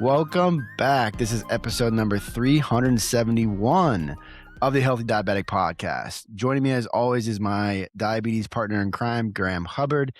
Welcome back. This is episode number 371 of the Healthy Diabetic Podcast. Joining me as always is my diabetes partner in crime, Graham Hubbard.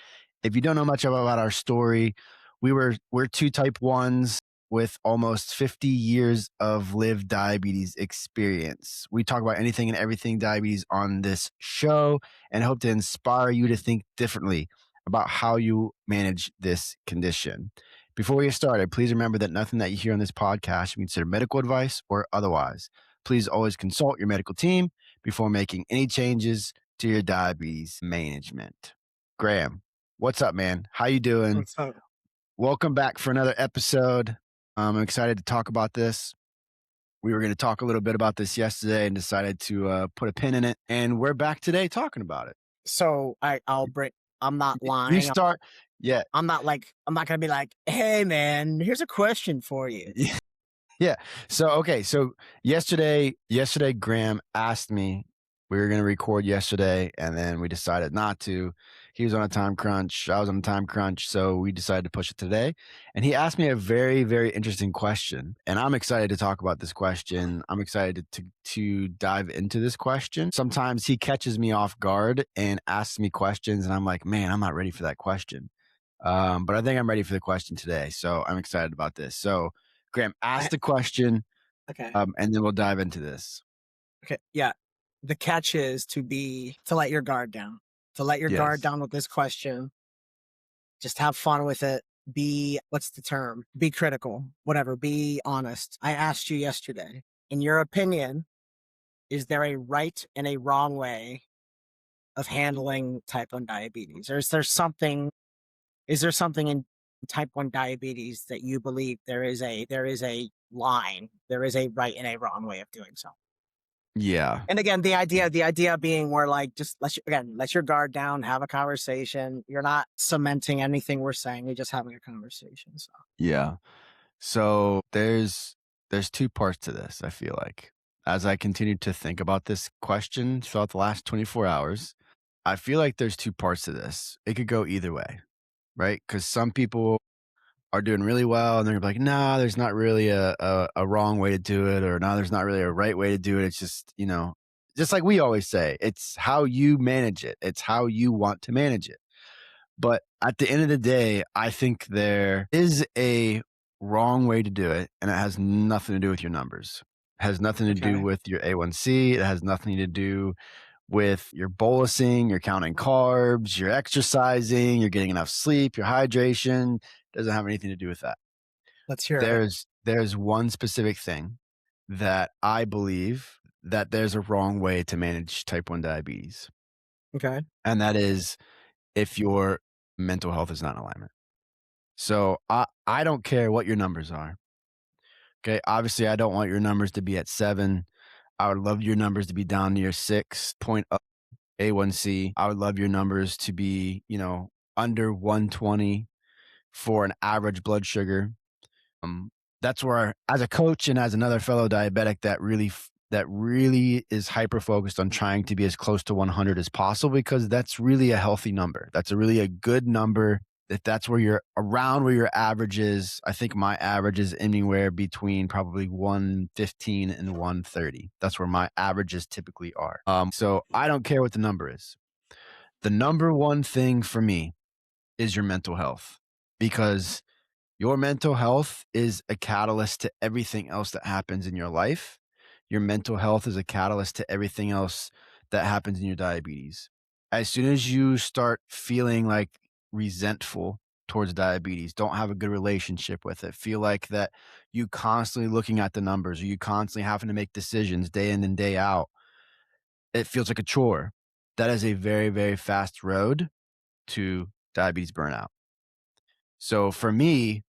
If you don't know much about our story, we're two type 1s with almost 50 years of lived diabetes experience. We talk about anything and everything diabetes on this show and hope to inspire you to think differently about how you manage this condition. Before we get started, please remember that nothing that you hear on this podcast should be considered medical advice or otherwise. Please always consult your medical team before making any changes to your diabetes management. Graham, what's up, man? How you doing? What's up? Welcome back for another episode. I'm excited to talk about this. We were going to talk a little bit about this yesterday and decided to put a pin in it. And we're back today talking about it. So I'm not lying. You start. Yeah. I'm not going to be like, hey man, here's a question for you. Yeah. So yesterday, Graham asked me, we were going to record yesterday and then we decided not to. He was on a time crunch. I was on a time crunch. So we decided to push it today. And he asked me a very, very interesting question. And I'm excited to talk about this question. I'm excited to dive into this question. Sometimes he catches me off guard and asks me questions. And I'm like, man, I'm not ready for that question. But I think I'm ready for the question today. So I'm excited about this. So Graham, ask the question. Okay. And then we'll dive into this. Okay. Yeah. The catch is to let your guard down, guard down with this question. Just have fun with it. What's the term? Be critical, whatever, be honest. I asked you yesterday, in your opinion, is there a right and a wrong way of handling type 1 diabetes? Or is there something in type 1 diabetes that you believe there is a line, there is a right and a wrong way of doing so? Yeah. And again, the idea being where just let your guard down, have a conversation. You're not cementing anything we're saying. You're just having a conversation. So yeah. So there's two parts to this, I feel like. As I continued to think about this question throughout the last 24 hours, I feel like there's two parts to this. It could go either way, right? Because some people are doing really well and they're like, nah, there's not really a wrong way to do it, or no, there's not really a right way to do it. It's just, just like we always say, it's how you manage it. It's how you want to manage it. But at the end of the day, I think there is a wrong way to do it, and it has nothing to do with your numbers. It has nothing to do with your A1C. It has nothing to do with your bolusing, you're counting carbs, you're exercising, you're getting enough sleep, your hydration. Doesn't have anything to do with that. Let's hear it. There's one specific thing that I believe that there's a wrong way to manage type 1 diabetes. Okay. And that is if your mental health is not in alignment. So I don't care what your numbers are. Okay. Obviously, I don't want your numbers to be at 7. I would love your numbers to be down near 6.0 A1C. I would love your numbers to be, under 120 for an average blood sugar. That's where, as a coach and as another fellow diabetic, that really is hyper focused on trying to be as close to 100 as possible, because that's really a healthy number. That's really a good number. If that's where you're around, where your average is, I think my average is anywhere between probably 115 and 130. That's where my averages typically are. So I don't care what the number is. The number one thing for me is your mental health, because your mental health is a catalyst to everything else that happens in your life. Your mental health is a catalyst to everything else that happens in your diabetes. As soon as you start feeling like resentful towards diabetes, don't have a good relationship with it, feel like that you constantly looking at the numbers, or you constantly having to make decisions day in and day out, it feels like a chore. That is a very, very fast road to diabetes burnout. So for me,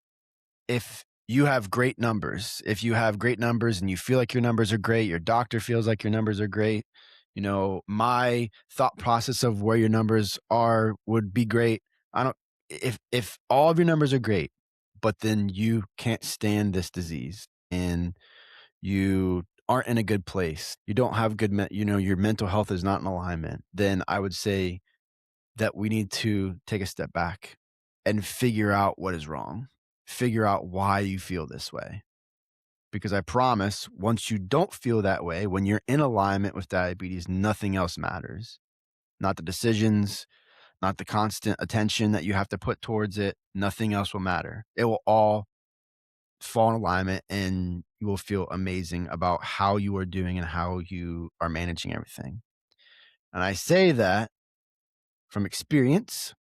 if you have great numbers, and you feel like your numbers are great, your doctor feels like your numbers are great, my thought process of where your numbers are would be great. If all of your numbers are great, but then you can't stand this disease and you aren't in a good place, you don't have good, your mental health is not in alignment, then I would say that we need to take a step back and figure out what is wrong. figure out why you feel this way. Because I promise, once you don't feel that way, when you're in alignment with diabetes, nothing else matters. Not the decisions, not the constant attention that you have to put towards it. Nothing else will matter. It will all fall in alignment and you will feel amazing about how you are doing and how you are managing everything. And I say that from experience,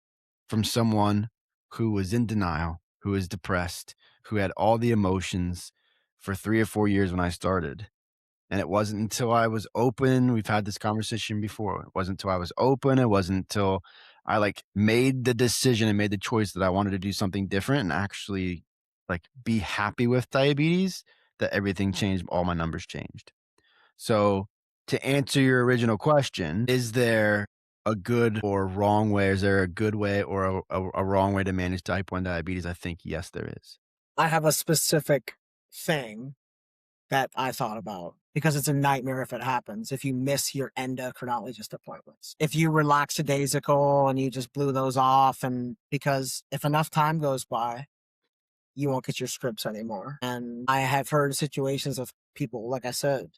from someone who was in denial, who was depressed, who had all the emotions for 3 or 4 years when I started. And it wasn't until I was open, we've had this conversation before. It wasn't until I was open, it wasn't until I like made the decision and made the choice that I wanted to do something different and actually like be happy with diabetes that everything changed, all my numbers changed. So, to answer your original question, is there a good or wrong way? Is there a good way or a wrong way to manage type 1 diabetes? I think yes, there is. I have a specific thing that I thought about because it's a nightmare if it happens. If you miss your endocrinologist appointments, if you were lackadaisical and you just blew those off, and because if enough time goes by, you won't get your scripts anymore. And I have heard situations of people, like I said,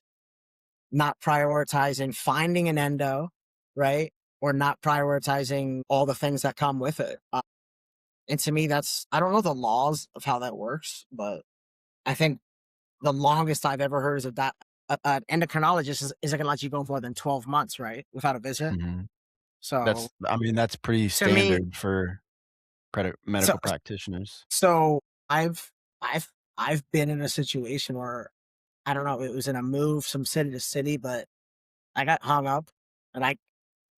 not prioritizing finding an endo, right? Or not prioritizing all the things that come with it. And to me, I don't know the laws of how that works, but I think the longest I've ever heard is that an endocrinologist isn't going to let you go for more than 12 months, right? Without a visit. Mhm. So I mean, that's pretty to me, standard for so, medical practitioners. so I've, I've been in a situation where I don't know, it was in a move from city to city, but I got hung up and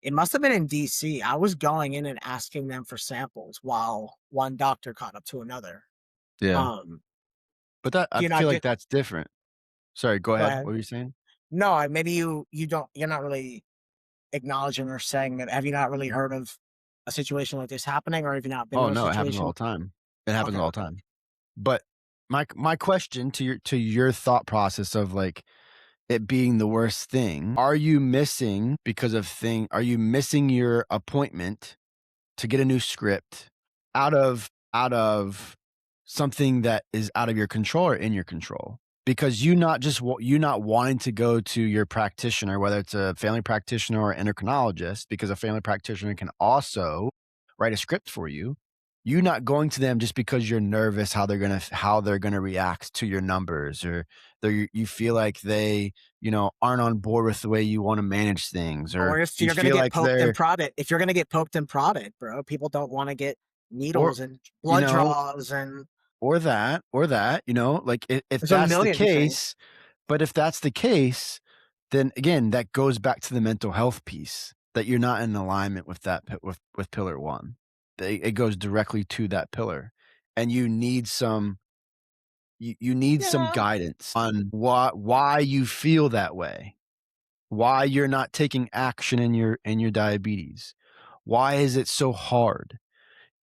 it must have been in DC. I was going in and asking them for samples while one doctor caught up to another. Yeah. Um, But that do I you not feel like get, that's different. Sorry, go go ahead. ahead. What were you saying? No, maybe you're not really acknowledging or saying that. Have you not really heard of a situation like this happening, or have you not been Oh, in a no, it happens all situation? the time. It happens Okay, all the okay. time. But my question to your thought process of, like, it being the worst thing, are you missing your appointment to get a new script out of something that is out of your control or in your control? Because you not wanting to go to your practitioner, whether it's a family practitioner or endocrinologist, because a family practitioner can also write a script for you. You not going to them just because you're nervous how they're gonna react to your numbers, or you feel like they, aren't on board with the way you wanna manage things, or Or if you you're gonna feel get like poked and they're prodded, if you're gonna get poked and prodded, bro, people don't want to get or needles and you blood know draws, and or that, like, if there's a that's the million things. case, but if that's the case, then again, that goes back to the mental health piece, that you're not in alignment with that with pillar 1. It goes directly to that pillar, and you need some Yeah, guidance on why you feel that way, why you're not taking action in your diabetes. Why is it so hard?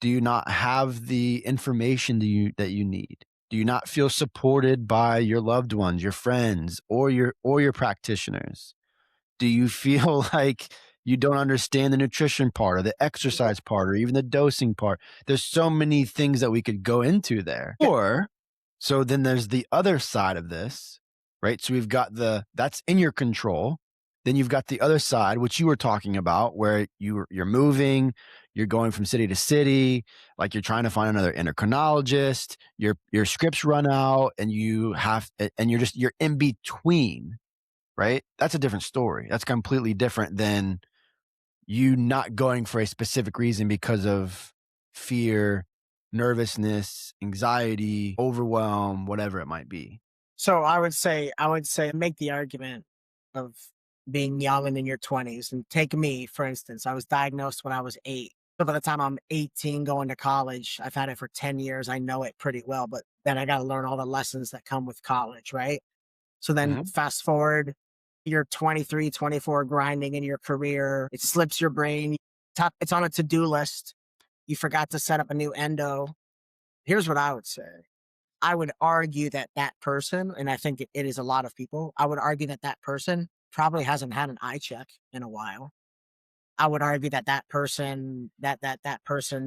Do you not have the information that you need? Do you not feel supported by your loved ones, your friends, or your practitioners? Do you feel like you don't understand the nutrition part or the exercise part or even the dosing part? There's so many things that we could go into there. yeah, So then there's the other side of this, right? So we've got that's in your control. Then you've got the other side, which you were talking about, where you're moving, you're going from city to city, like you're trying to find another endocrinologist, your scripts run out, and you're in between, right? That's a different story. That's completely different than you not going for a specific reason because of fear, nervousness, anxiety, overwhelm, whatever it might be. so I would say make the argument of being young and in your 20s. And take me, for instance, I was diagnosed when I was 8. So by the time I'm 18 going to college, I've had it for 10 years. I know it pretty well, but then I got to learn all the lessons that come with college, right? So then Mhm. fast forward, you're 23, 24, grinding in your career. It slips your brain. It's on a to-do list. You forgot to set up a new endo. Here's what I would say. I would argue that that person, and I think it is a lot of people, I would argue that that person probably hasn't had an eye check in a while. I would argue that that person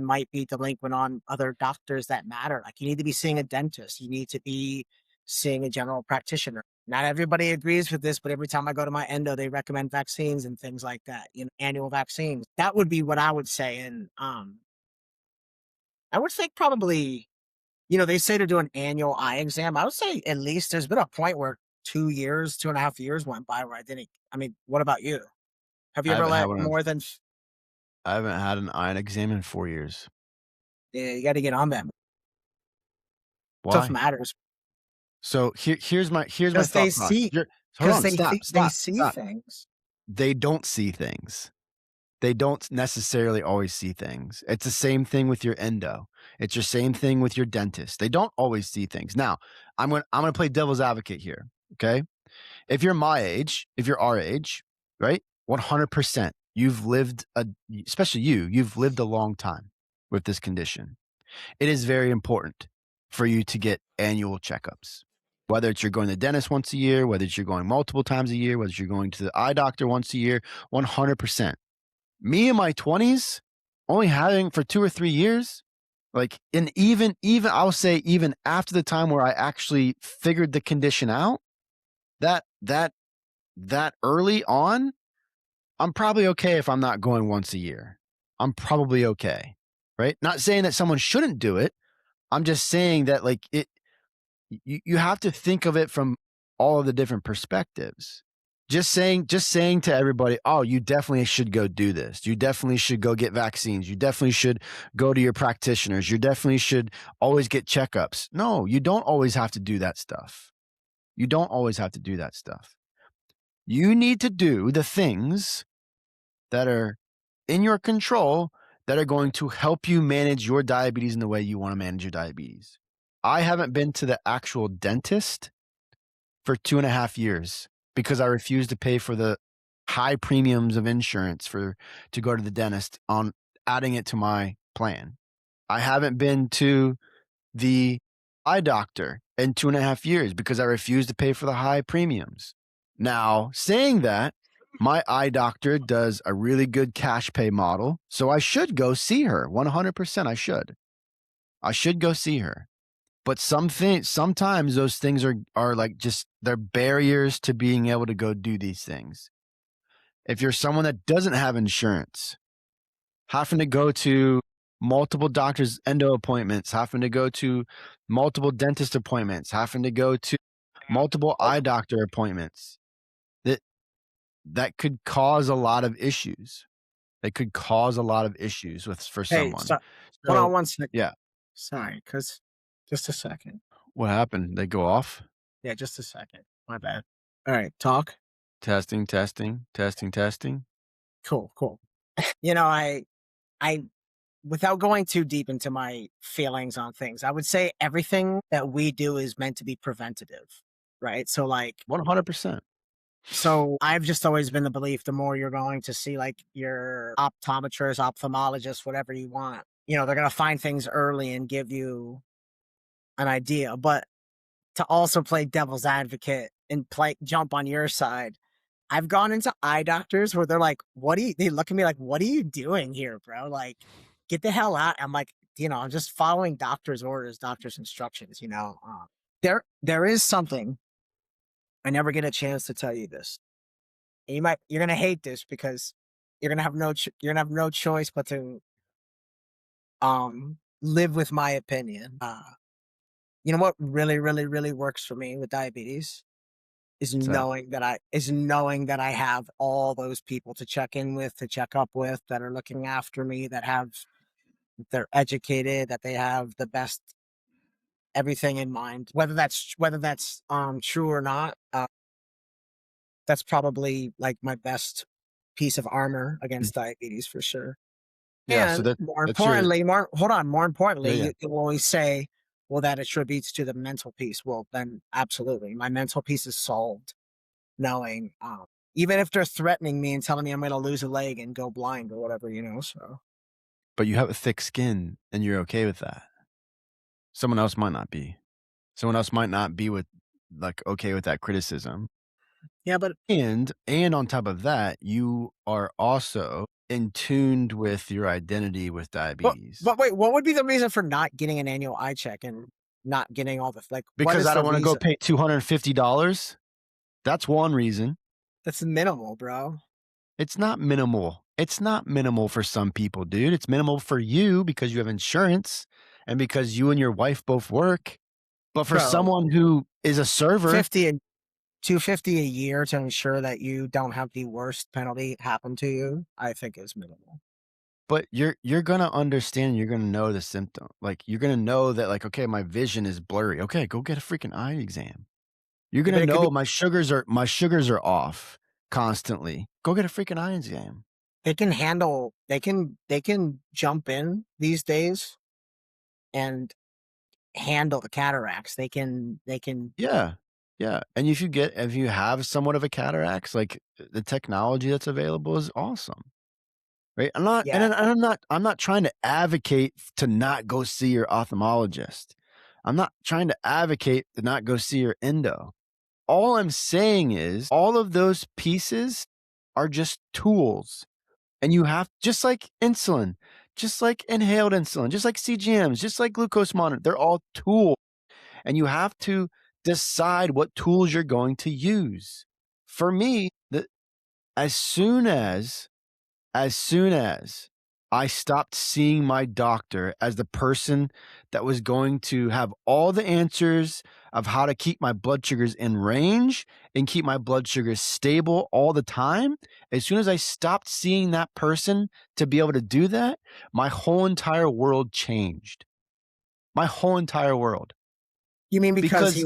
might be delinquent on other doctors that matter. Like, you need to be seeing a dentist, you need to be seeing a general practitioner. Not everybody agrees with this, but every time I go to my endo, they recommend vaccines and things like that, annual vaccines. That would be what I would say. And I would think probably, they say to do an annual eye exam. I would say at least there's been a point where 2 years, 2.5 years went by where I didn't. I mean, what about you? Have you I ever haven't had let one of more than I haven't had an eye exam in 4 years. yeah, you gotta get on that. Tough Why? matters So here's my because they thought process. see Hold because on, stop, they stop, see stop. things. They don't see things. They don't necessarily always see things. It's the same thing with your endo. It's the same thing with your dentist. They don't always see things. Now, I'm gonna play devil's advocate here. Okay. If you're my age, if you're our age, right? 100%. You've lived especially you've lived a long time with this condition. It is very important for you to get annual checkups. Whether it's you're going to the dentist once a year, whether it's you're going multiple times a year, whether it's you're going to the eye doctor once a year, 100%. Me in my 20s, only having for 2 or 3 years, like, and even I'll say even after the time where I actually figured the condition out, that that that early on, I'm probably okay if I'm not going once a year. I'm probably okay, right? Not saying that someone shouldn't do it. I'm just saying that, like, you have to think of it from all of the different perspectives. Just saying to everybody, "Oh, you definitely should go do this. You definitely should go get vaccines. You definitely should go to your practitioners. You definitely should always get checkups." No, you don't always have to do that stuff. You don't always have to do that stuff. You need to do the things that are in your control that are going to help you manage your diabetes in the way you want to manage your diabetes. I haven't been to the actual dentist for 2.5 years because I refused to pay for the high premiums of insurance to go to the dentist on adding it to my plan. I haven't been to the eye doctor in 2.5 years because I refused to pay for the high premiums. Now, saying that, my eye doctor does a really good cash pay model, so I should go see her. 100% I should. I should go see her. But sometimes those things are like just they're barriers to being able to go do these things. If you're someone that doesn't have insurance, having to go to multiple doctors' endo appointments, having to go to multiple dentist appointments, having to go to multiple eye doctor appointments, that that could cause a lot of issues. It could cause a lot of issues for Hey, someone. so hold on So, one second. yeah. Sorry, because just a second. What happened? They go off? Yeah, just a second. My bad. All right, talk. Testing, testing, testing, testing. Cool, cool. I without going too deep into my feelings on things, I would say everything that we do is meant to be preventative, right? So, like, 100%. so I've just always been the belief the more you're going to see like your optometrist, ophthalmologist, whatever you want, they're going to find things early and give you an idea. But to also play devil's advocate and jump on your side, I've gone into eye doctors where they're like, they look at me like, what are you doing here, bro? Like, get the hell out. I'm like, I'm just following doctor's orders, doctor's instructions. There is something, I never get a chance to tell you this. And you're going to hate this because you're going to have no choice but to, live with my opinion. You know what really, really, really works for me with diabetes? Is What's that? knowing that I have all those people to check in with, to check up with, that are looking after me, they're educated, that they have the best everything in mind. Whether that's true or not, that's probably like my best piece of armor Mm. against diabetes for sure. Yeah, so And more that's your importantly, more importantly, yeah, yeah. you always say, well, that attributes to the mental piece. Well, then absolutely. My mental piece is solved knowing, even if they're threatening me and telling me I'm going to lose a leg and go blind or whatever. So But you have a thick skin and you're okay with that. Someone else might not be. Someone else might not be okay with that criticism. yeah, but And on top of that, you are also in tuned with your identity with But diabetes. but wait, what would be the reason for not getting an annual eye check and not getting all the like, what Because is I the don't wanna go reason? pay $250? That's one reason. That's minimal, bro. It's not minimal. It's not minimal for some people, dude. It's minimal for you because you have insurance and because you and your wife both work. But for Bro, someone who is a server, 50 and 250 a year to ensure that you don't have the worst penalty happen to you, I think is minimal. but you're gonna understand, you're gonna know the symptom. Like, you're gonna know that, like, okay, my vision is blurry. Okay, go get a freaking eye exam. You're Yeah, gonna but it could be know my sugars are off constantly. Go get a freaking eye exam. they can jump in these days and handle the cataracts. They can Yeah. Yeah, and if you have somewhat of a cataracts, like, the technology that's available is awesome, right? yeah, I'm not trying to advocate to not go see your ophthalmologist. I'm not trying to advocate to not go see your endo. All I'm saying is all of those pieces are just tools, and you have just like insulin, just like inhaled insulin, just like CGMs, just like glucose monitor, they're all tools, and you have to decide what tools you're going to use. For me, as soon as as soon as I stopped seeing my doctor as the person that was going to have all the answers of how to keep my blood sugars in range and keep my blood sugars stable all the time, as soon as I stopped seeing that person to be able to do that, my whole entire world changed. My whole entire world. you mean because he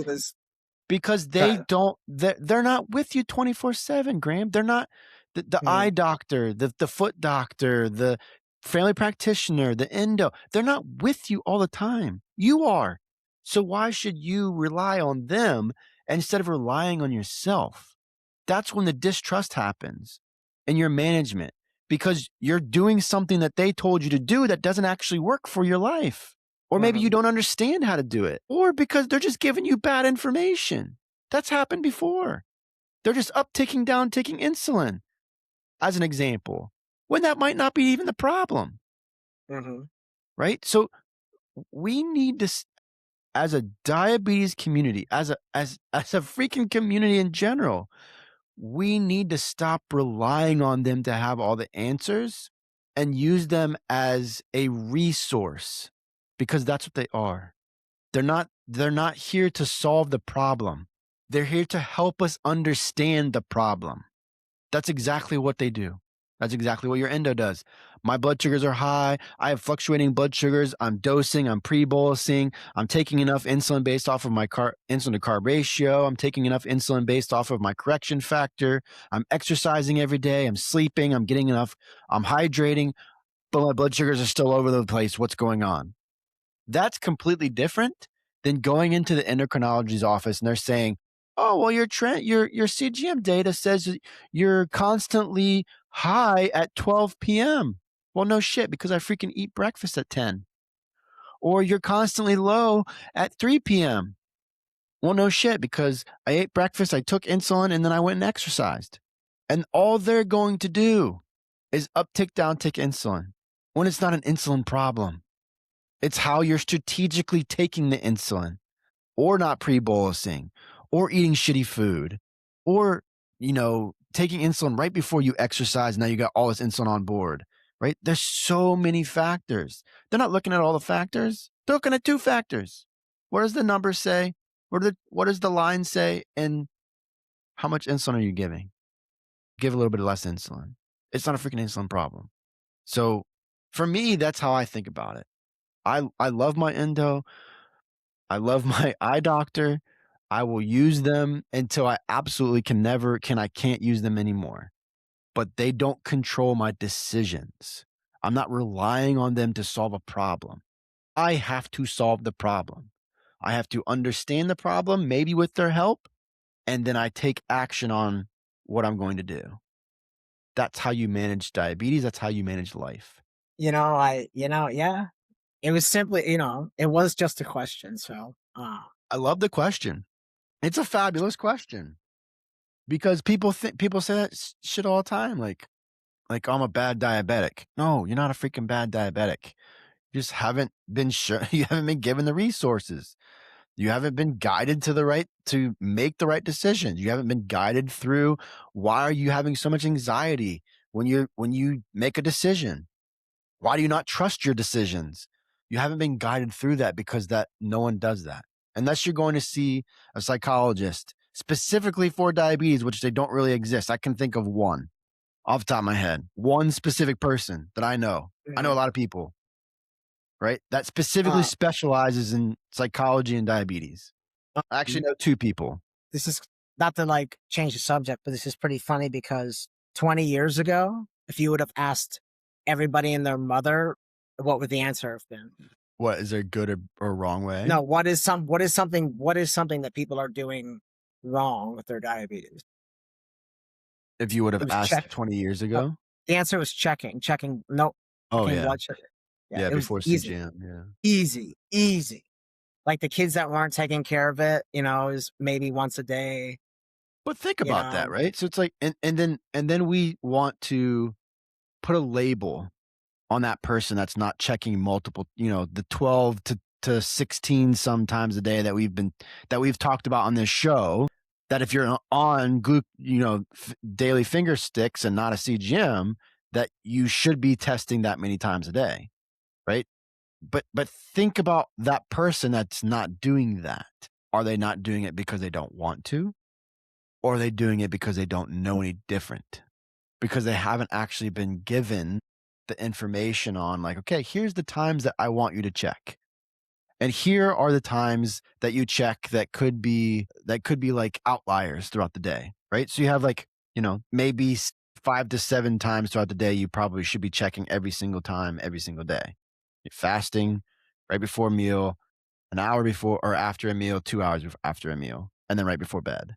Because was they okay. don't they're not with you 24/7, Graham. They're not the eye Mhm, doctor, the foot doctor, the family practitioner, the endo. They're not with you all the time. You are. So why should you rely on them instead of relying on yourself? That's when the distrust happens in your management because you're doing something that they told you to do that doesn't actually work for your life. Or maybe you mhm, don't understand how to do it, or because they're just giving you bad information. That's happened before. They're just upticking, downticking insulin, as an example, when that might not be even the problem, mhm. right? So we need to, as a diabetes community, as a freaking community in general, we need to stop relying on them to have all the answers and use them as a resource because that's what they are. They're not here to solve the problem. They're here to help us understand the problem. That's exactly what they do. That's exactly what your endo does. My blood sugars are high. I have fluctuating blood sugars. I'm dosing. I'm pre-bolusing. I'm taking enough insulin based off of my insulin to carb ratio. I'm taking enough insulin based off of my correction factor. I'm exercising every day. I'm sleeping. I'm getting enough. I'm hydrating, but my blood sugars are still over the place. What's going on? That's completely different than going into the endocrinology's office and they're saying, "Oh, well, your CGM data says that you're constantly high at 12 p.m." Well, no shit, because I freaking eat breakfast at 10. Or you're constantly low at 3 p.m. Well, no shit, because I ate breakfast, I took insulin, and then I went and exercised. And all they're going to do is uptick, downtick insulin when it's not an insulin problem. It's how you're strategically taking the insulin or not pre-bolusing or eating shitty food or, taking insulin right before you exercise. Now you got all this insulin on board, right? There's so many factors. They're not looking at all the factors. They're looking at two factors. What does the number say? What does the line say? And how much insulin are you giving? Give a little bit less insulin. It's not a freaking insulin problem. So for me, that's how I think about it. I love my endo. I love my eye doctor. I will use them until I absolutely I can't use them anymore. But they don't control my decisions. I'm not relying on them to solve a problem. I have to solve the problem. I have to understand the problem, maybe with their help, and then I take action on what I'm going to do. That's how you manage diabetes. That's how you manage life. Yeah, it was simply, it was just a question. So, I love the question. It's a fabulous question because people say that shit all the time. Like, Like, I'm a bad diabetic. No, you're not a freaking bad diabetic. You just haven't been sure you haven't been given the resources. You haven't been guided to make the right decisions. You haven't been guided through why are you having so much anxiety when you make a decision? Why do you not trust your decisions? You haven't been guided through that because that no one does that. Unless you're going to see a psychologist specifically for diabetes, which they don't really exist. I can think of one off the top of my head, one specific person that I know. I know a Mhm. lot of people, right? That specifically Uh, specializes in psychology and diabetes. I actually um, know 2 people. this is not to like change the subject, but this is pretty funny because 20 years ago, if you would have asked everybody and their mother, what would the answer have been? What is there a good or wrong way? No, what is something that people are doing wrong with their diabetes? If you would have It was asked check. 20 years No, ago? the answer was checking. No, Oh, checking yeah. blood sugar. Yeah, Yeah, it was before easy, CGM, yeah. easy. Like the kids that weren't taking care of it, is maybe once a day, But think you about that, know. right? So it's like and then we want to put a label on that person that's not checking multiple, the 12 to 16 sometimes a day that we've talked about on this show, that if you're on daily finger sticks and not a CGM, that you should be testing that many times a day, right? But think about that person that's not doing that. Are they not doing it because they don't want to? Or are they doing it because they don't know any different? Because they haven't actually been given the information on, like, okay, here's the times that I want you to check. And here are the times that you check that could be like outliers throughout the day, right? So you have like, maybe 5 to 7 times throughout the day you probably should be checking every single time, every single day. You're fasting right before a meal, an hour before or after a meal, 2 hours after a meal, and then right before bed,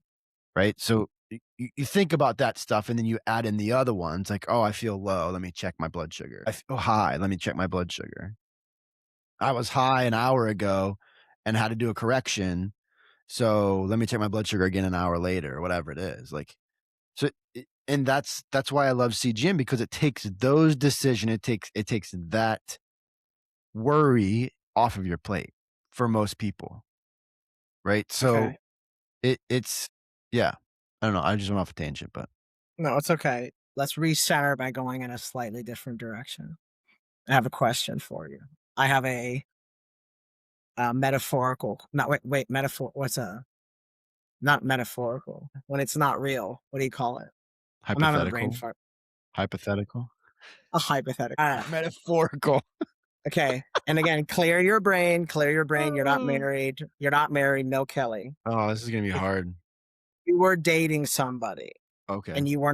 right? So you think about that stuff and then you add in the other ones like, oh, I feel low. Let me check my blood sugar. I feel high. Let me check my blood sugar. I was high an hour ago and had to do a correction. So let me check my blood sugar again an hour later or whatever it is. Like, so, and that's why I love CGM because it takes those decisions. It takes that worry off of your plate for most people, right? So Okay. it's yeah. I don't know. I just went off a tangent, but No, it's okay. Let's recenter by going in a slightly different direction. I have a question for you. I have a metaphorical, not wait, metaphor. What's a not metaphorical when it's not real? What do you call it? I'm having a brain hypothetical, fart. hypothetical, A hypothetical. metaphorical. Okay. And again, clear your brain. Clear your brain. You're not Oh, married. You're not married. No Kelly. this is gonna be If hard. you were dating somebody Okay, and you were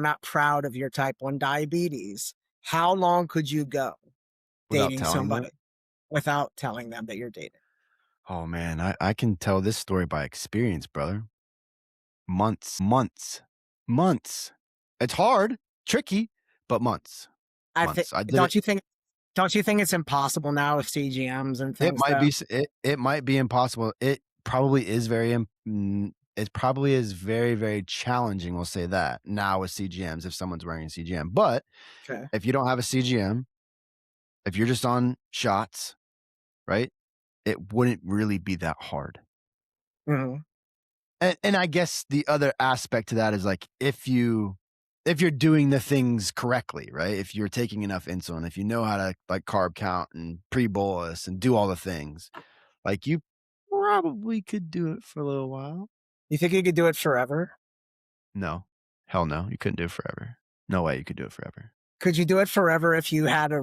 not proud of your type 1 diabetes, how long could you go without dating telling somebody them. without telling them that you're dating? Oh man, I can tell this story by experience, brother. Months, months, months. It's hard, tricky, but months, I think months. I did it. don't you think it's impossible now with CGMs and It things might be though? it might be impossible. It probably is very, very challenging, we'll say that, now with CGMs if someone's wearing a CGM. But Okay. if you don't have a CGM, if you're just on shots, right, it wouldn't really be that hard. Mhm. And I guess the other aspect to that is, like, if you're doing the things correctly, right? If you're taking enough insulin, if you know how to, like, carb count and pre-bolus and do all the things, like, you probably could do it for a little while. You think you could do it forever? No. Hell no, you couldn't do it forever. No way you could do it forever. Could you do it forever if you had a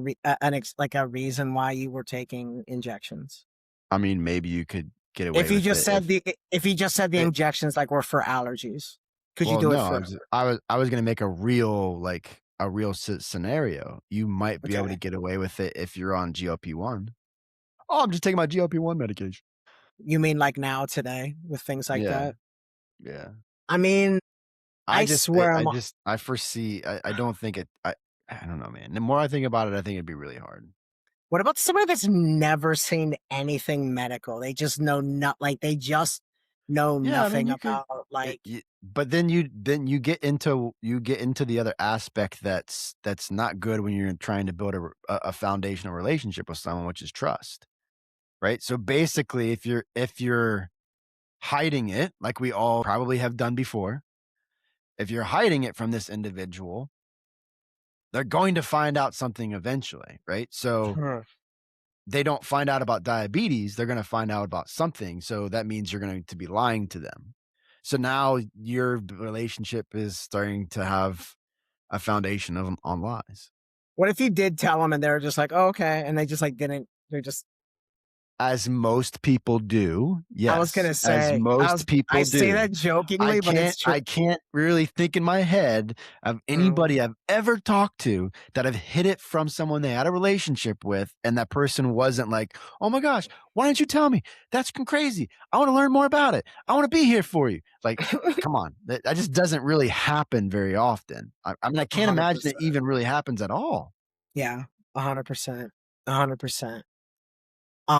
reason why you were taking injections? I mean, maybe you could get away If you with just it said if the it injections, like, were for allergies, could you well, do it no, forever? I was gonna make a real scenario. You might be able to Okay. get away with it if you're on GLP-1. "Oh, I'm just taking my GLP-1 medication." You mean like now today with things like Yeah, that? yeah. I mean, I I just I swear I just I foresee I don't think I don't know, man. The more I think about it, I think it'd be really hard. what about somebody that's never seen anything medical? They just know not like, they just know Yeah, I mean, nothing you could about like but then you get into the other aspect that's not good when you're trying to build a foundational relationship with someone, which is trust, right? So basically, if you're hiding it, like we all probably have done before, if you're hiding it from this individual, they're going to find out something eventually, right? So hmm, they don't find out about diabetes, they're going to find out about something. So that means you're going to be lying to them. So now your relationship is starting to have a foundation of on lies. what if you did tell them and they're just like, "Oh, okay," and they just like didn't? They're just. As most people do, I was yes, gonna as say, most I people say do. that I jokingly, but can't it's true. I can't really think in my head of Mm. anybody I've ever talked to that have hid it from someone they had a relationship with, and that person wasn't like, "Oh my gosh, why didn't you tell me? That's crazy. I wanna learn more about it. I wanna be here for you." Like, come on, that just doesn't really happen very often. I mean, I can't imagine it 100%. even really happens at all. Yeah, 100%, 100%. Um,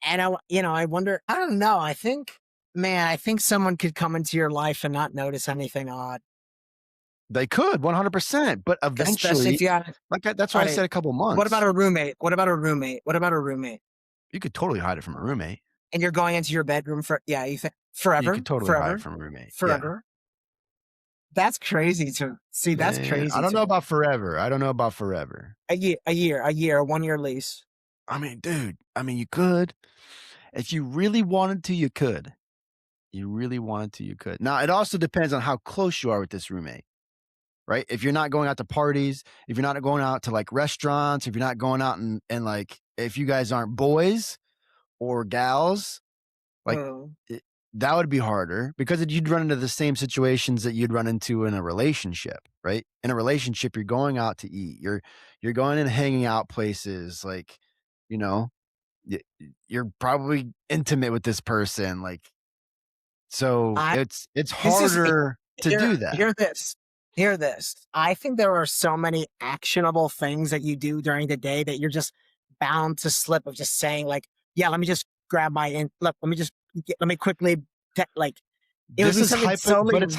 and I wonder. I don't know. I think someone could come into your life and not notice anything odd, They could 100%, but especially if eventually, you had. that's All why I right. said a couple What about months. a roommate? What about a roommate? What about a roommate? You could totally hide it from a roommate. And you're going into your bedroom for yeah, you think You forever, could totally hide it forever, from a roommate. Yeah. forever. That's crazy to see. That's I crazy don't to know me. about forever. I don't know about forever. A 1 year lease. I mean, dude, I mean, you could. If you really wanted to, you could. You really wanted to, you could. Now, it also depends on how close you are with this roommate, right? If you're not going out to parties, if you're not going out to like restaurants, if you're not going out and like, if you guys aren't boys or gals, like, Mm. it that would be harder because you'd run into the same situations that you'd run into in a relationship, right? In a relationship, you're going out to eat. You're going and hanging out places like, you know, y you're probably intimate with this person, like, so I it's this is harder to hear do that. hear this. Hear this. I think there are so many actionable things that you do during the day that you're just bound to slip of just saying like, "Yeah, let me just grab my in look, let me quickly like." It would This be is something totally. but it's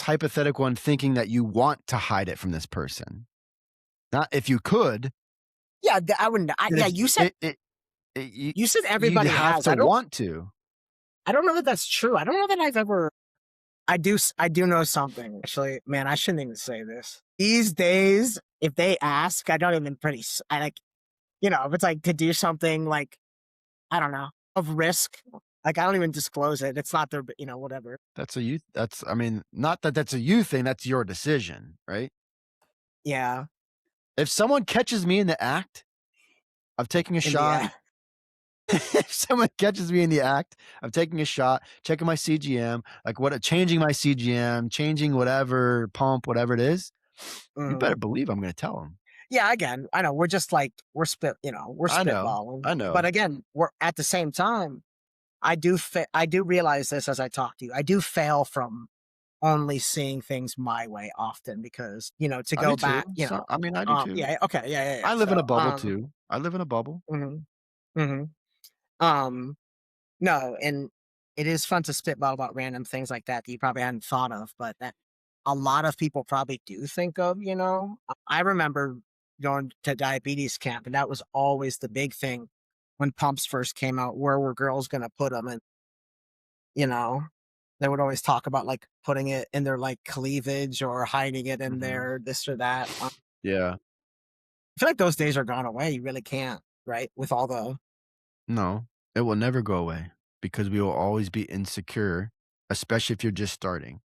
hypothetical and thinking that you want to hide it from this person. Not if you could, Yeah, I wouldn't yeah, if you you said you'd everybody have has. to want to. I don't know that that's true. I don't know that I've ever. I do know something actually. Man, I shouldn't even say this. These days, if they ask, I don't even I like, if it's like to do something like, I don't know, of risk, like I don't even disclose it. It's not their, whatever. That's I mean, not that that's a you thing, that's your decision, right? Yeah. If someone catches me in the act of taking a In the shot, end. if someone catches me in the act of taking a shot, checking my CGM, like what changing my CGM, changing whatever pump, whatever it is, you better Mhm. believe I'm gonna tell them. Yeah, again, I know we're just like we're I know. spitballing. I But know. again, we're at the same time, I do realize this as I talk to you. I do fail from only seeing things my way often because, to I do go too. back, So I mean, I do too. yeah, okay, yeah. I live in a So, bubble too. I live in a bubble. mhm, mhm. Um, no, and it is fun to spitball about random things like that that you probably hadn't thought of, but that a lot of people probably do think of, I remember going to diabetes camp, and that was always the big thing when pumps first came out. Where were girls gonna put them? And, you know, they would always talk about, like, putting it in their, like, cleavage or hiding it in Mhm. their this or that. Yeah. I feel like those days are gone away. You really can't, right? With all the No, it will never go away because we will always be insecure, especially if you're just starting.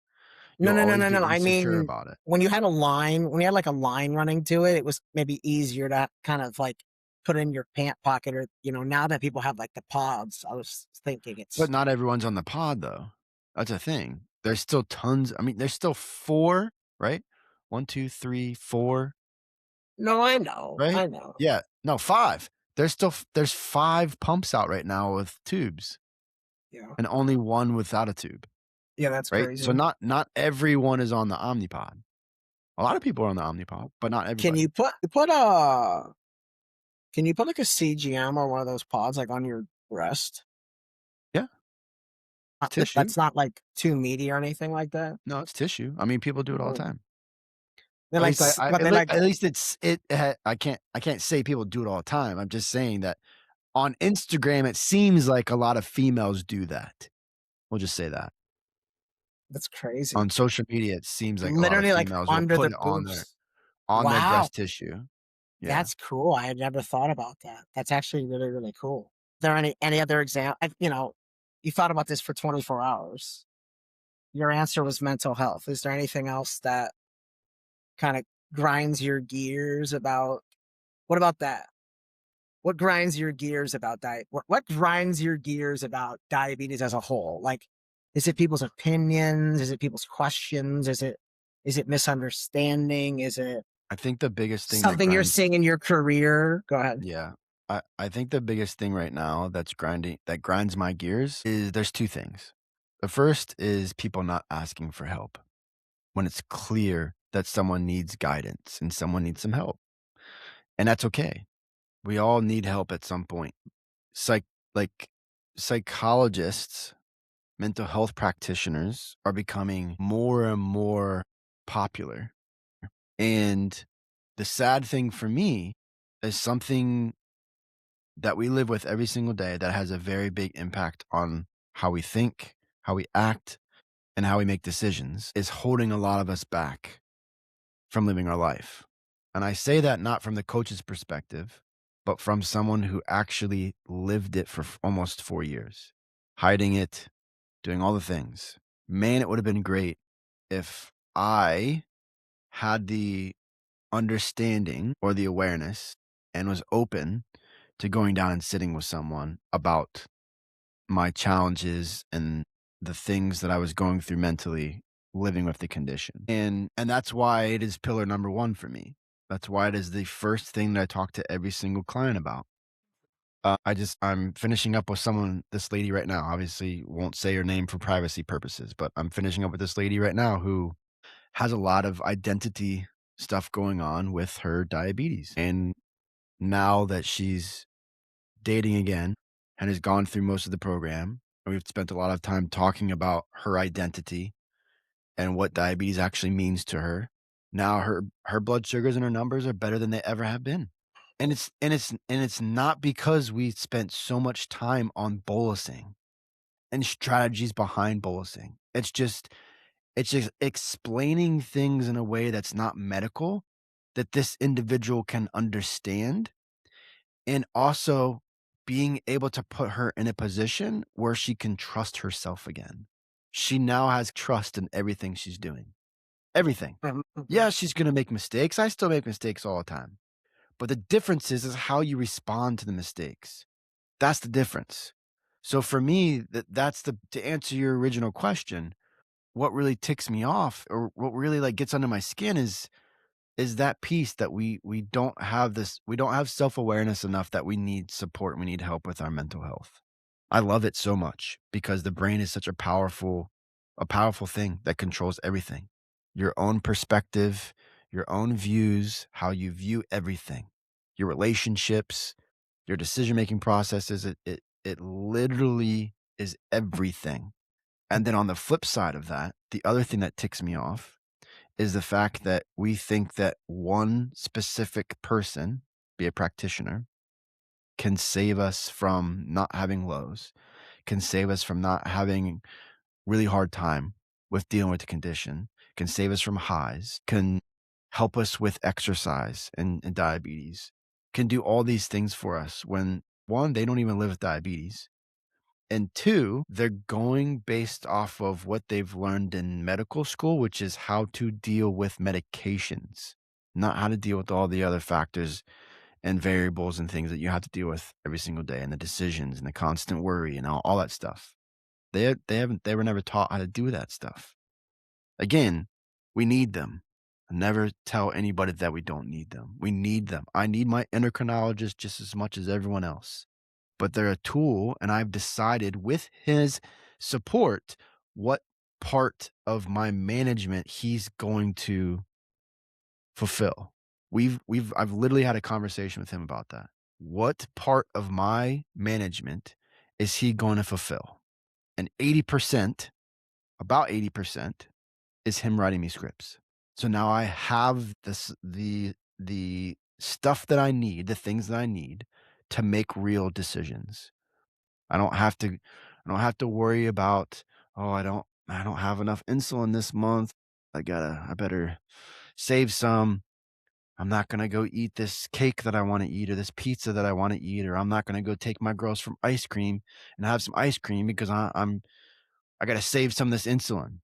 no, You'll no, no, always no, no. be I insecure mean, about it. when you had, like, a line running to it, it was maybe easier to kind of, like, put in your pant pocket or, now that people have, like, the pods, I was thinking But it's not everyone's on the pod though. That's a thing. There's still tons. I mean, there's still 4, right? 1, 2, 3, 4, no, right? I know. Yeah. No, 5. There's 5 pumps out right now with tubes Yeah. and only 1 without a tube, Yeah, that's right? So crazy. not everyone is on the Omnipod. A lot of people are on the Omnipod, but not Can you everybody. put, like, a CGM or one of those pods, like, on your breast? Yeah. Tissue. That's not, like, too meaty or anything like that? No, it's tissue. I mean, people do it all the Mm. time. They At like least s but they like at least I can't say people do it all the time. I'm just saying that on Instagram, it seems like a lot of females do that. We'll just say that. that's crazy. On social media, it seems like a lot of Literally, like, females will under put the it boobs. on their Wow, breast tissue. Yeah. that's cool. I had never thought about that. That's actually really, really cool. There any other you thought about this for 24 hours. Your answer was mental health. Is there anything else that kinda grinds your gears about what about that? What grinds your gears about what grinds your gears about diabetes as a whole? Like, is it people's opinions? Is it people's questions? Is it misunderstanding? Is it I think the biggest thing that something you're grinds seeing in your career? Go ahead. yeah. I think the biggest thing right now that grinds my gears is there's 2 things. The first is people not asking for help when it's clear that someone needs guidance and someone needs some help, and that's okay. We all need help at some point. Psych like, psychologists, mental health practitioners are becoming more and more popular, and the sad thing for me is something that we live with every single day that has a very big impact on how we think, how we act, and how we make decisions is holding a lot of us back from living our life. And I say that not from the coach's perspective, but from someone who actually lived it for almost 4 years, hiding it, doing all the things. Man, it would have been great if I had the understanding or the awareness and was open to going down and sitting with someone about my challenges and the things that I was going through mentally living with the condition. And that's why it is pillar number 1 for me. That's why it is the first thing that I talk to every single client about. I'm finishing up with someone, this lady right now, obviously won't say her name for privacy purposes, but I'm finishing up with this lady right now who has a lot of identity stuff going on with her diabetes. And now that she's dating again and has gone through most of the program, and we've spent a lot of time talking about her identity and what diabetes actually means to her. Now her blood sugars and her numbers are better than they ever have been. And it's not because we spent so much time on bolusing and strategies behind bolusing. It's just explaining things in a way that's not medical that this individual can understand, and also being able to put her in a position where she can trust herself again. She now has trust in everything she's doing. Everything. Mhm, mhm. Yeah, she's gonna make mistakes. I still make mistakes all the time. But the difference is how you respond to the mistakes. That's the difference. So for me, that's the to answer your original question, what really ticks me off or what really like gets under my skin is that piece that we don't have self-awareness enough that we need support, we need help with our mental health. I love it so much because the brain is such a powerful thing that controls everything. Your own perspective, your own views, how you view everything, your relationships, your decision-making processes, it literally is everything. And then on the flip side of that, the other thing that ticks me off is the fact that we think that one specific person, be a practitioner, can save us from not having lows, can save us from not having really hard time with dealing with the condition, can save us from highs, can help us with exercise and diabetes, can do all these things for us when one, they don't even live with diabetes. And two, they're going based off of what they've learned in medical school, which is how to deal with medications, not how to deal with all the other factors and variables and things that you have to deal with every single day and the decisions and the constant worry and all that stuff. They were never taught how to do that stuff. Again, we need them. I never tell anybody that we don't need them. We need them. I need my endocrinologist just as much as everyone else, but they're a tool, and I've decided with his support what part of my management he's going to fulfill. I've literally had a conversation with him about that. What part of my management is he going to fulfill? and 80%, about 80% is him writing me scripts. So now I have the stuff that I need, the things that I need to make real decisions. I don't have to worry about, "Oh, I don't have enough insulin this month. I better save some. I'm not gonna go eat this cake that I wanna eat or this pizza that I wanna eat, or I'm not gonna go take my girls from ice cream and have some ice cream because I gotta save some of this insulin,"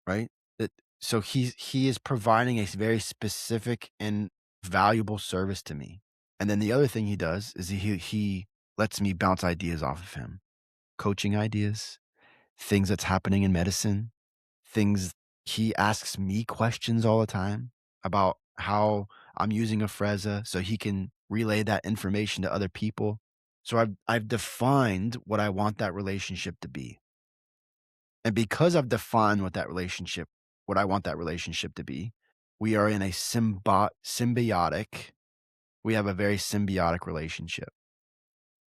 right? It so he is providing a very specific and valuable service to me. And then the other thing he does is he lets me bounce ideas off of him, coaching ideas, things that's happening in medicine, things he asks me questions all the time about how I'm using Afrezza so he can relay that information to other people. So I've defined what I want that relationship to be. And because I've defined what I want that relationship to be, we are in a symbiotic we have a very symbiotic relationship.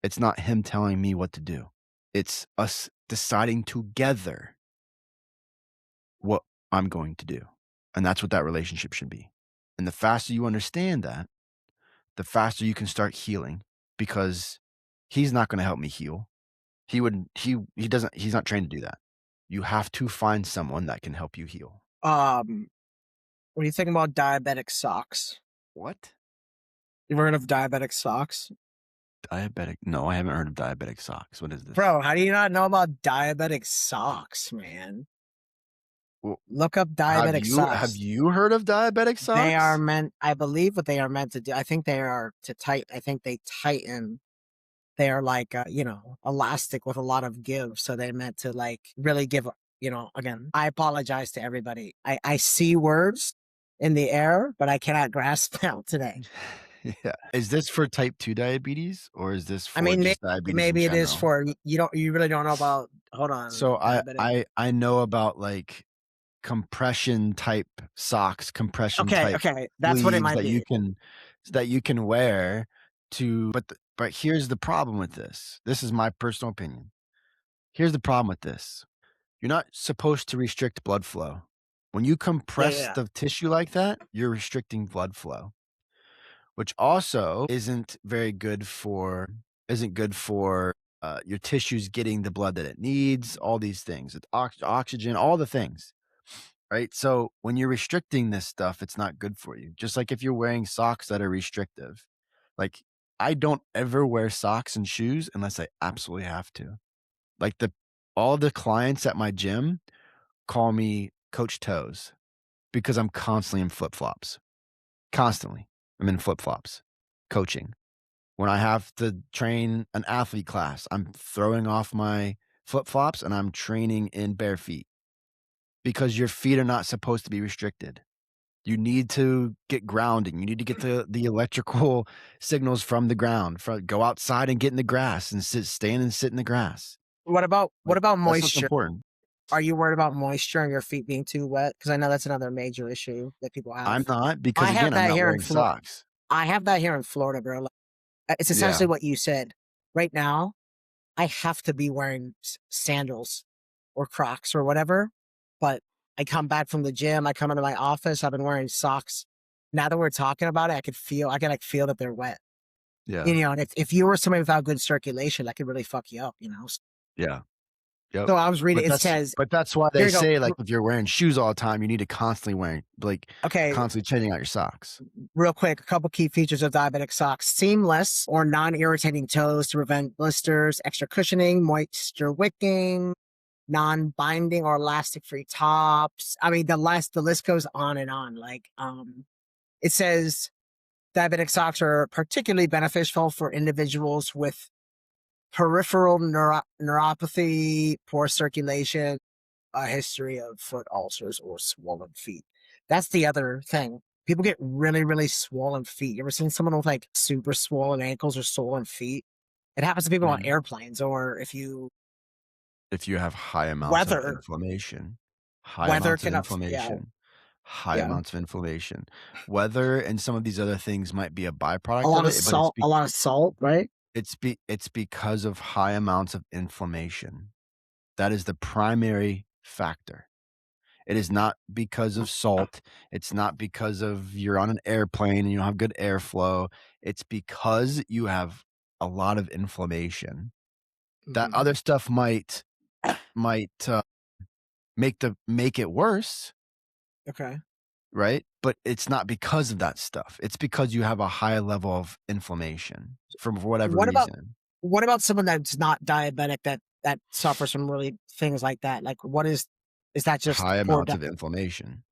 It's not him telling me what to do. It's us deciding together what I'm going to do. And that's what that relationship should be. And the faster you understand that, the faster you can start healing because he's not going to help me heal. He's not trained to do that. You have to find someone that can help you heal. Um, what do you think about diabetic socks? What? You ever heard of diabetic socks? Diabetic? No, I haven't heard of diabetic socks. What is this? Bro, how do you not know about diabetic socks, man? Well, Look up have diabetic you have socks. you heard of diabetic They are socks? meant, I believe what they are meant to do. I think they are to tighten. I think they tighten. They are like, elastic with a lot of give. So they're meant to like really give, again, I apologize to everybody. I see words in the air, but I cannot grasp them today. Yeah. Is this for type 2 diabetes or is this I for mean, just diabetes in maybe it is general? for you really don't know about, hold on, So I diabetic. I I know about, like, compression type socks, compression Okay, type okay, that's what it sleeves might be. that you can wear to but here's the problem with this. This is my personal opinion. Here's the problem with this. You're not supposed to restrict blood flow. When you Yeah, yeah, compress yeah. the tissue like that, you're restricting blood flow, which also isn't good for, your tissues getting the blood that it needs, all these things, it's oxygen, all the things. Right? So when you're restricting this stuff, it's not good for you. Just like if you're wearing socks that are restrictive. Like I don't ever wear socks and shoes unless I absolutely have to. Like all the clients at my gym call me Coach Toes because I'm constantly in flip-flops. Constantly. I'm in flip-flops coaching. When I have to train an athlete class, I'm throwing off my flip-flops and I'm training in bare feet because your feet are not supposed to be restricted. You need to get grounding. You need to get the electrical signals from the ground. Go outside and get in the grass and stand and sit in the grass. What Like, about that's what's moisture? important. Are you worried about moisture and your feet being too wet? Because I know that's another major issue that people I'm have. not because, I have again, I'm that not here in wearing Florida. socks. I have that here in Florida, bro. Like, it's Yeah, essentially what you said. Right now, I have to be wearing sandals or Crocs or whatever. But I come back from the gym, I come into my office, I've been wearing socks. Now that we're talking about it, I can like feel that they're wet. yeah, And if you were somebody without good circulation, that could really fuck you up. yeah, yep. So I was reading, it says, But that's why here they you go. say, like, if you're wearing shoes all the time, you need to Okay, constantly changing out your socks. real quick, a couple key features of diabetic socks: seamless or non-irritating toes to prevent blisters, extra cushioning, moisture wicking, non-binding or elastic-free tops. I mean, the list goes on and on. Like, it says diabetic socks are particularly beneficial for individuals with peripheral neuropathy, poor circulation, a history of foot ulcers or swollen feet. That's the other thing. People get really, really swollen feet. You ever seen someone with like super swollen ankles or swollen feet? It happens to people on Mhm. airplanes or if you If you have high amounts of weather, inflammation, high weather amounts of can up, yeah, inflammation, high yeah. amounts of inflammation. Weather and some of these other things might be a A byproduct of lot of it, but salt, a lot of salt, right? it's because of high amounts of inflammation. That is the primary factor. It is not because of salt. It's not because of you're on an airplane and you don't have good airflow. It's because you have a lot of inflammation. That Mhm. other stuff might make it worse, Okay. right? But it's not because of that stuff. It's because you have a high level of inflammation for whatever What about reason. what about someone that's not diabetic that suffers from really things like that? Like, is that just High poor amounts di of inflammation.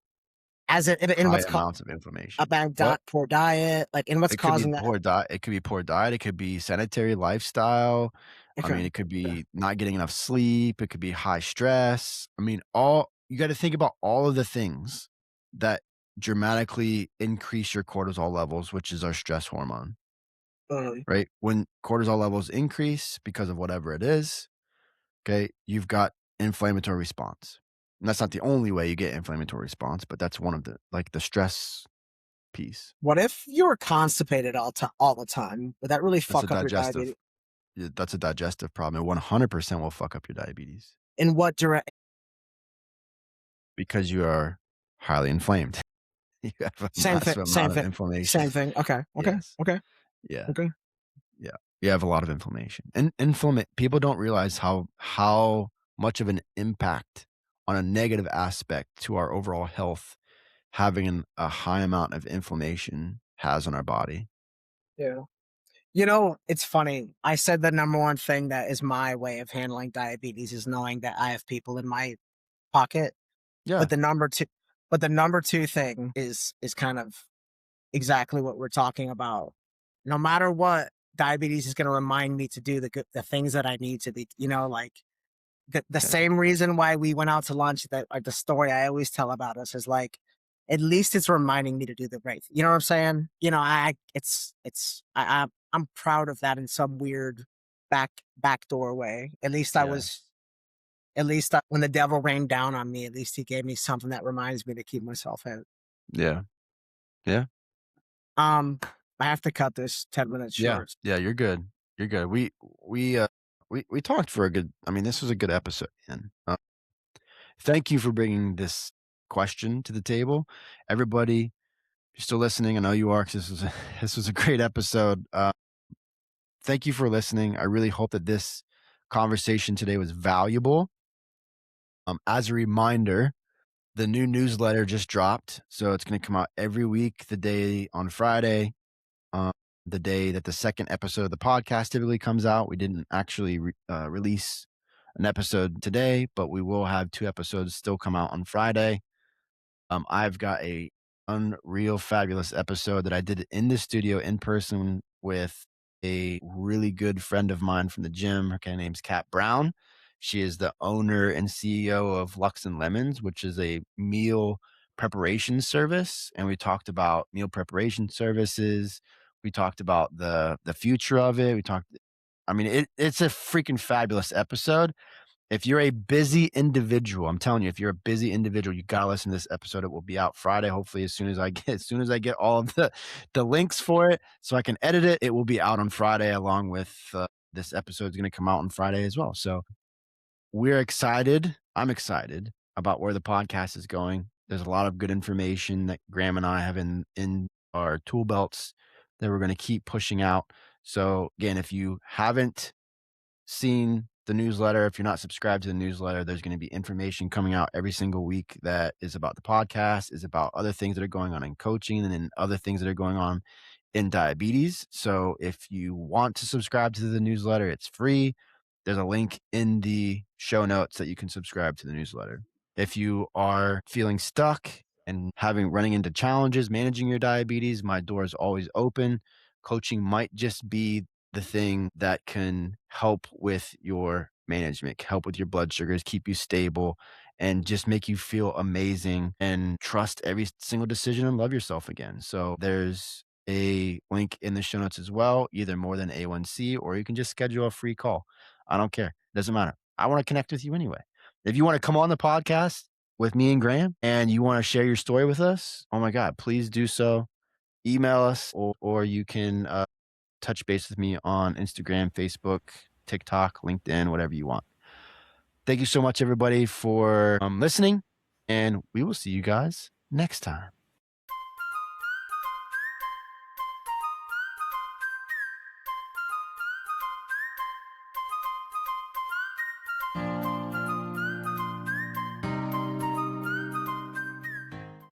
as in High what's amounts of inflammation. about What? poor diet, like, and what's It could be causing that? poor diet. It could be poor diet. It could be sedentary lifestyle. I Okay. mean, it could be not getting enough sleep. It could be high stress. I mean, all you got to think about all of the things that dramatically increase your cortisol levels, which is our stress hormone, Mhm. right? When cortisol levels increase because of whatever it is, okay, you've got inflammatory response. And that's not the only way you get inflammatory response, but that's one of the like the stress piece. What if you were constipated all the time? Would that really That's a fuck up your digestive diabetes? That's a digestive problem. It 100% will fuck up your diabetes In what direct because you are highly inflamed. You have a Same thing, massive same amount of thing, inflammation. same thing. Okay, okay, Yes. okay, Yeah. okay. Yeah. You have a lot of inflammation. And people don't realize how much of an impact on a negative aspect to our overall health having a high amount of inflammation has on our body. Yeah. It's funny. I said the number one thing that is my way of handling diabetes is knowing that I have people in my pocket. But Yeah. the number two thing is kind of exactly what we're talking about. No matter what, diabetes is going to remind me to do the things that I need to be. Like the Yeah. same reason why we went out to lunch. That like the story I always tell about us is like, at least it's reminding me to do the right. You know what I'm saying? I'm proud of that in some weird backdoor way. Yes. When the devil rained down on me, at least he gave me something that reminds me to keep myself in. Yeah. Yeah. Um, I have to cut this 10 minutes Yeah. short. Yeah, you're good. You're good. We talked for a good I mean, this was a good episode, man. Thank you for bringing this question to the table. Everybody, if you're still listening, I know you are 'cause this was a great episode. Thank you for listening. I really hope that this conversation today was valuable. As a reminder, the new newsletter just dropped, so it's gonna come out every week, the day on Friday. um, the day that the second episode of the podcast typically comes out. We didn't actually release an episode today, but we will have 2 episodes still come out on Friday. I've got a unreal fabulous episode that I did in the studio in person with a really good friend of mine from the gym. Her name's Kat Brown. She is the owner and CEO of Lux and Lemons, which is a meal preparation service. And we talked about meal preparation services. We talked about the future of it. I mean, it's a freaking fabulous episode. If you're a busy individual, I'm telling you, if you're a busy individual, you gotta listen to this episode. It will be out Friday, hopefully as soon as I get all of the links for it so I can edit it, it will be out on Friday along with this episode is gonna come out on Friday as well. So we're excited. I'm excited about where the podcast is going. There's a lot of good information that Graham and I have in our tool belts that we're gonna keep pushing out. So again, if you haven't seen the newsletter, if you're not subscribed to the newsletter, there's going to be information coming out every single week that is about the podcast, is about other things that are going on in coaching and then other things that are going on in diabetes. So if you want to subscribe to the newsletter, it's free. There's a link in the show notes that you can subscribe to the newsletter. If you are feeling stuck and running into challenges managing your diabetes, my door is always open. Coaching might just be the thing that can help with your management, help with your blood sugars, keep you stable, and just make you feel amazing and trust every single decision and love yourself again. So there's a link in the show notes as well, either more than A1C, or you can just schedule a free call. I don't care. Doesn't matter. I want to connect with you anyway. If you want to come on the podcast with me and Graham and you want to share your story with us, oh my God, please do so. Email us or you can touch base with me on Instagram, Facebook, TikTok, LinkedIn, whatever you want. Thank you so much, everybody, for listening, and we will see you guys next time.